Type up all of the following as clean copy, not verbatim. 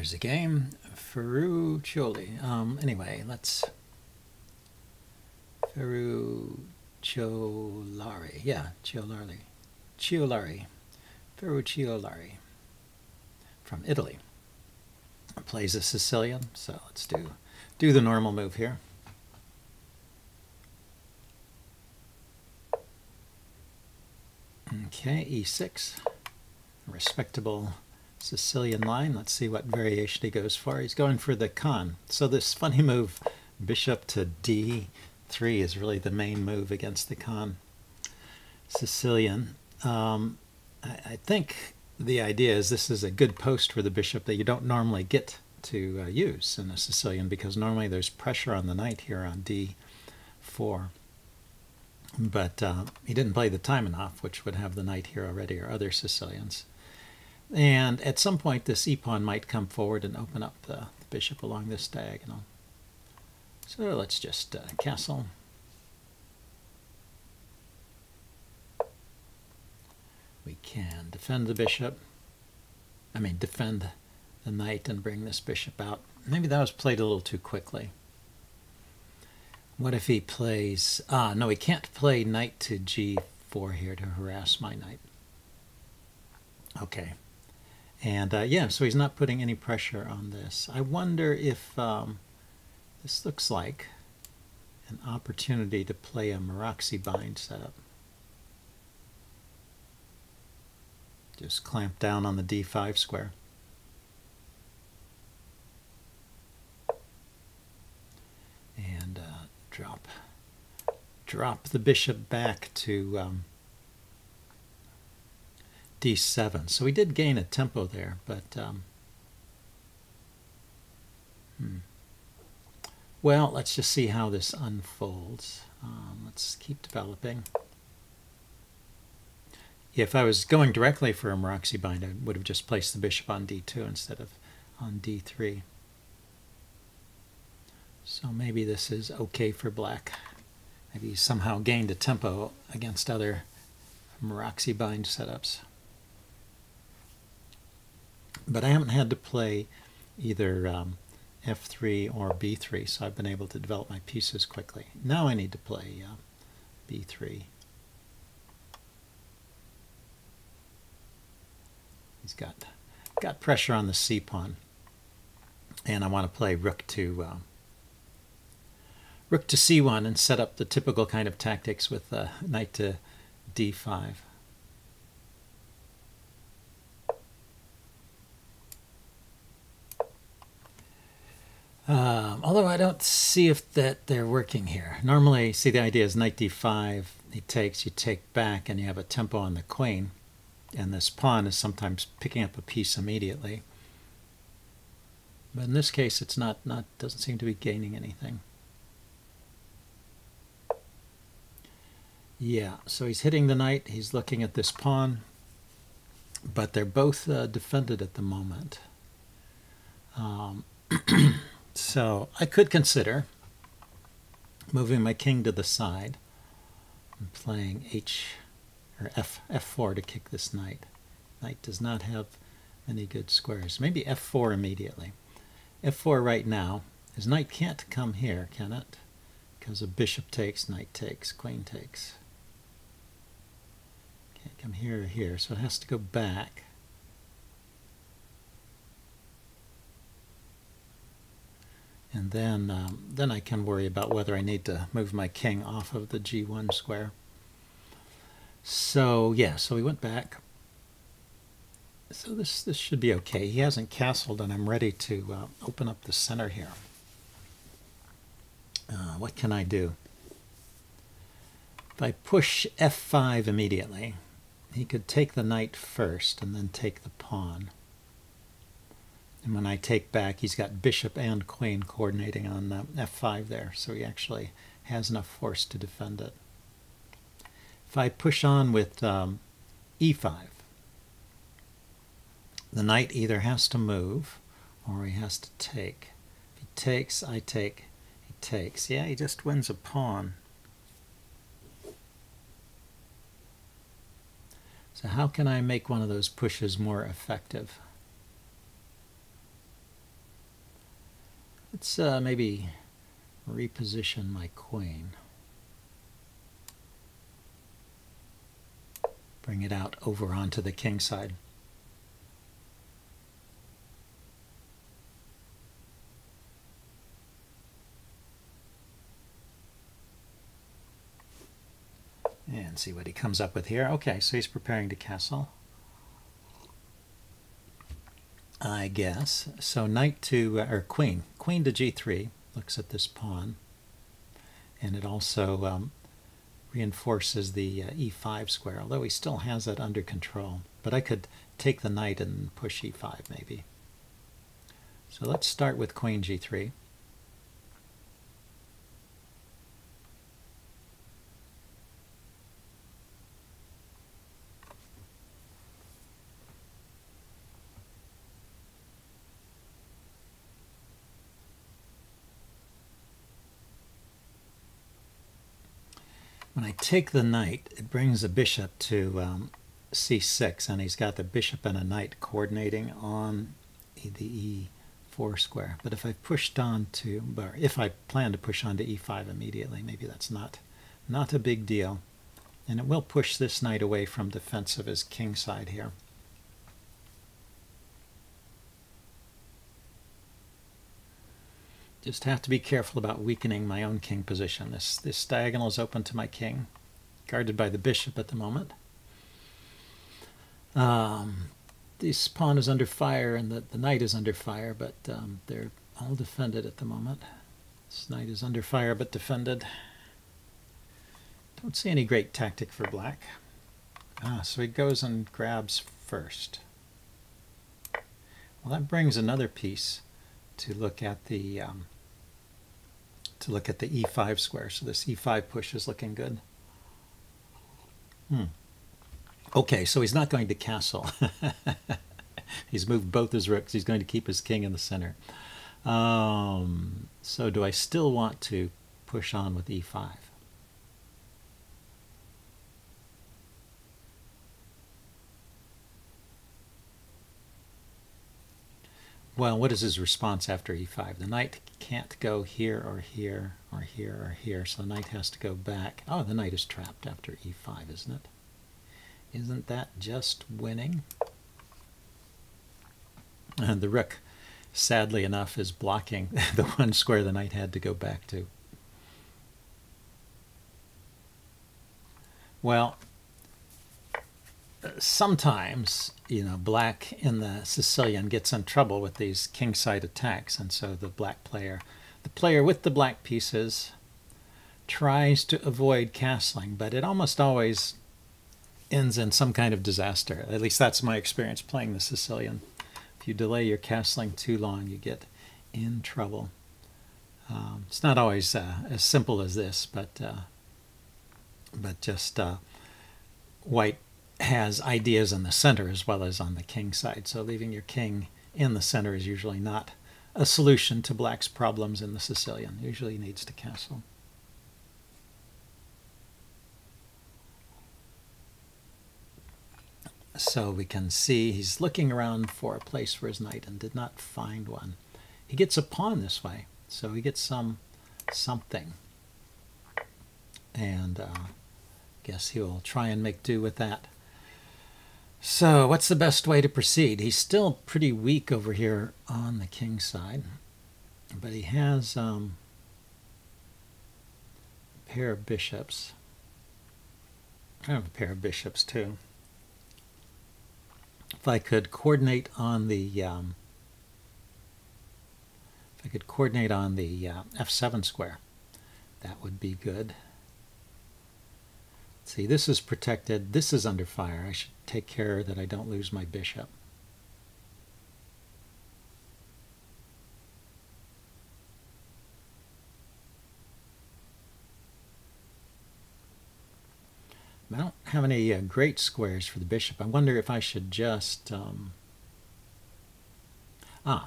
There's a game. Ferruccioli. Anyway, let's... Ferrucciolari. Yeah, Ciolari. Ciolari. Ferrucciolari. From Italy. Plays a Sicilian, so let's do the normal move here. Okay, e6. Respectable Sicilian line. Let's see what variation he goes for. He's going for the con. So this funny move, bishop to d3, is really the main move against the con Sicilian. I think the idea is this is a good post for the bishop that you don't normally get to use in a Sicilian, because normally there's pressure on the knight here on d4. But he didn't play the Taimanov, which would have the knight here already, or other Sicilians. And at some point this e-pawn might come forward and open up the bishop along this diagonal. So let's just castle. We can defend the bishop. I mean, defend the knight and bring this bishop out. Maybe that was played a little too quickly. What if he plays... no, he can't play knight to g4 here to harass my knight. Okay. And yeah, so he's not putting any pressure on this. I wonder if this looks like an opportunity to play a Maroczy bind setup. Just clamp down on the d5 square. And drop the bishop back to d7. So we did gain a tempo there, but well, let's just see how this unfolds. Let's keep developing. If I was going directly for a Maroczy bind, I would have just placed the bishop on d2 instead of on d3. So maybe this is okay for black. Maybe he somehow gained a tempo against other Maroczy bind setups. But I haven't had to play either f3 or b3, so I've been able to develop my pieces quickly. Now I need to play b3. He's got pressure on the c-pawn, and I want to play rook to c1 and set up the typical kind of tactics with knight to d5. Although I don't see if they're working here. Normally, see, the idea is knight d5, he takes, you take back, and you have a tempo on the queen. And this pawn is sometimes picking up a piece immediately. But in this case, it's doesn't seem to be gaining anything. Yeah, so he's hitting the knight, he's looking at this pawn, but they're both defended at the moment. So I could consider moving my king to the side and playing f4 to kick this knight. Knight does not have any good squares. Maybe f4 immediately. f4 right now. His knight can't come here, can it? Because a bishop takes, knight takes, queen takes. Can't come here or here, so it has to go back. And then I can worry about whether I need to move my king off of the g1 square. So yeah, so we went back. So this should be okay. He hasn't castled, and I'm ready to open up the center here. What can I do? If I push f5 immediately, he could take the knight first and then take the pawn. And when I take back, he's got bishop and queen coordinating on f5 there, so he actually has enough force to defend it. If I push on with e5, the knight either has to move or he has to take. If he takes, I take. He takes. Yeah, he just wins a pawn. So how can I make one of those pushes more effective? Let's maybe reposition my queen. Bring it out over onto the king side. And see what he comes up with here. Okay, so he's preparing to castle, I guess. So knight to, or queen to g3 looks at this pawn, and it also reinforces the e5 square, although he still has that under control. But I could take the knight and push e5 maybe. So let's start with queen g3. When I take the knight, it brings the bishop to c6, and he's got the bishop and a knight coordinating on the e4 square. But if I pushed on to, or if I plan to push on to e5 immediately, maybe that's not a big deal. And it will push this knight away from defense of his king side here. Just have to be careful about weakening my own king position. This diagonal is open to my king, guarded by the bishop at the moment. This pawn is under fire and the knight is under fire, but they're all defended at the moment. This knight is under fire but defended. Don't see any great tactic for black. So he goes and grabs first. Well, that brings another piece to look at the e5 square. So this e5 push is looking good. Okay, so he's not going to castle. He's moved both his rooks. He's going to keep his king in the center. So do I still want to push on with e5? Well, what is his response after e5? The knight can't go here or here or here or here, so the knight has to go back. Oh, the knight is trapped after e5, isn't it? Isn't that just winning? And the rook, sadly enough, is blocking the one square the knight had to go back to. Well, sometimes, you know, black in the Sicilian gets in trouble with these kingside attacks, and so the player with the black pieces tries to avoid castling, but it almost always ends in some kind of disaster. At least that's my experience playing the Sicilian. If you delay your castling too long, you get in trouble. It's not always as simple as this, but just white has ideas in the center as well as on the king side. So leaving your king in the center is usually not a solution to black's problems in the Sicilian. Usually needs to castle. So we can see he's looking around for a place for his knight and did not find one. He gets a pawn this way, so he gets something. And guess he'll try and make do with that. So what's the best way to proceed? He's still pretty weak over here on the king side, but he has a pair of bishops. I have a pair of bishops too. If I could coordinate on the f7 square, that would be good. See, this is protected. This is under fire. I should take care that I don't lose my bishop. I don't have any great squares for the bishop. I wonder if I should just... I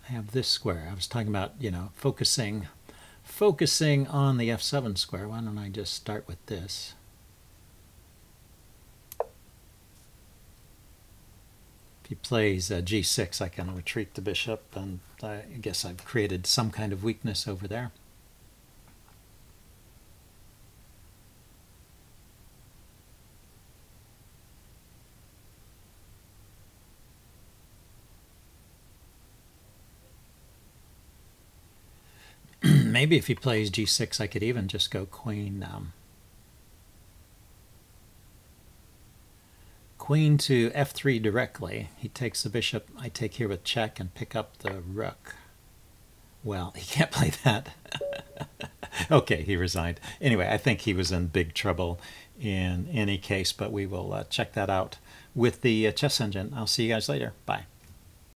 have this square. I was talking about, you know, focusing on the f7 square. Why don't I just start with this? he plays g6, I can retreat the bishop, and I guess I've created some kind of weakness over there. Maybe if he plays g6, I could even just go queen to f3 directly. He takes the bishop, I take here with check and pick up the rook. Well, he can't play that. Okay, he resigned. Anyway, I think he was in big trouble in any case, but we will check that out with the chess engine. I'll see you guys later. Bye.